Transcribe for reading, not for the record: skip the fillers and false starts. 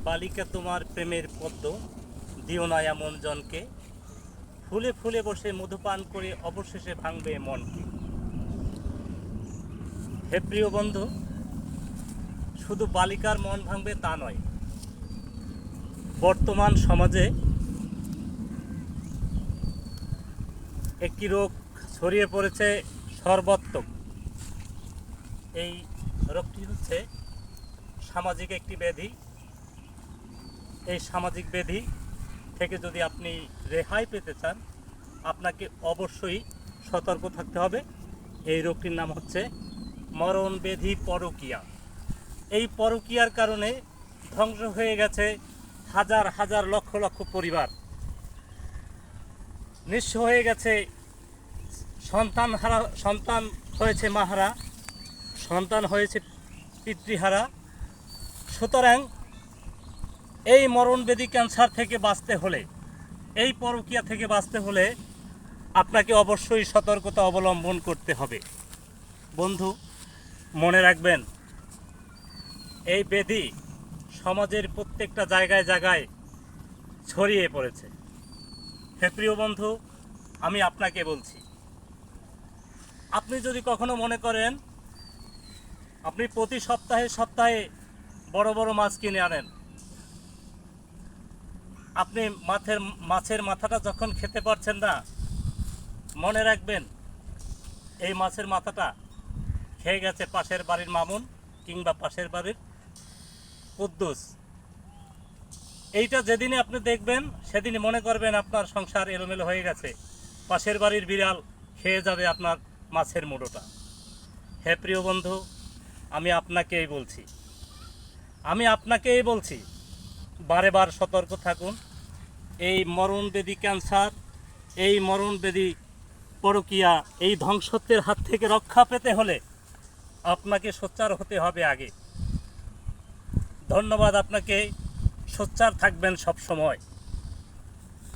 বালিকা তোমার প্রেমের পদ্ম, দিও না এমন জনকে, ফুলে ফুলে বসে মধুপান করে অবশেষে ভাঙবে মনকে। হে প্রিয় বন্ধু, শুধু বালিকার মন ভাঙবে তা নয়, বর্তমান সমাজে একটি রোগ ছড়িয়ে পড়েছে সর্বত্র। এই রোগটি হচ্ছে সামাজিক একটি ব্যাধি। এই সামাজিক ব্যাধি থেকে যদি আপনি রেহাই পেতে চান, আপনাকে অবশ্যই সতর্ক থাকতে হবে। এই রোগটির নাম হচ্ছে মরণ ব্যাধি পরকীয়া। এই পরকীয়ার কারণে ধ্বংস হয়ে গেছে হাজার হাজার লক্ষ লক্ষ পরিবার, নিঃস্ব হয়ে গেছে, সন্তান হয়েছে মাহারা, সন্তান হয়েছে পিতৃহারা। সুতরাং এই মরণব্যাধি ক্যান্সার থেকে বাঁচতে হলে, এই পরকীয়া থেকে বাঁচতে হলে আপনাকে অবশ্যই সতর্কতা অবলম্বন করতে হবে। বন্ধু, মনে রাখবেন, এই ব্যাধি সমাজের প্রত্যেকটা জায়গায় জায়গায় ছড়িয়ে পড়েছে। হে প্রিয় বন্ধু, আমি আপনাকে বলছি, আপনি যদি কখনো মনে করেন আপনি প্রতি সপ্তাহে বড় বড় মাছ কিনে আনেন, আপনি মাছের মাথাটা যখন খেতে পারছেন না, মনে রাখবেন এই মাছের মাথাটা খেয়ে গেছে পাশের বাড়ির মামুন কিংবা পাশের বাড়ির কুদ্দুস। এইটা যেদিনে আপনি দেখবেন, সেদিনই মনে করবেন আপনার সংসার এলোমেলো হয়ে গেছে, পাশের বাড়ির বিড়াল খেয়ে যাবে আপনার মাছের মুড়োটা। হে প্রিয় বন্ধু, আমি আপনাকেই বলছি, বারে বার সতর্ক থাকুন। এই মরণব্যাধি ক্যান্সার, এই মরণব্যাধি পরকীয়া, এই ধ্বংসত্বের হাত থেকে রক্ষা পেতে হলে আপনাকে সোচ্চার হতে হবে আগে। ধন্যবাদ আপনাকে। সোচ্চার থাকবেন সব সময়।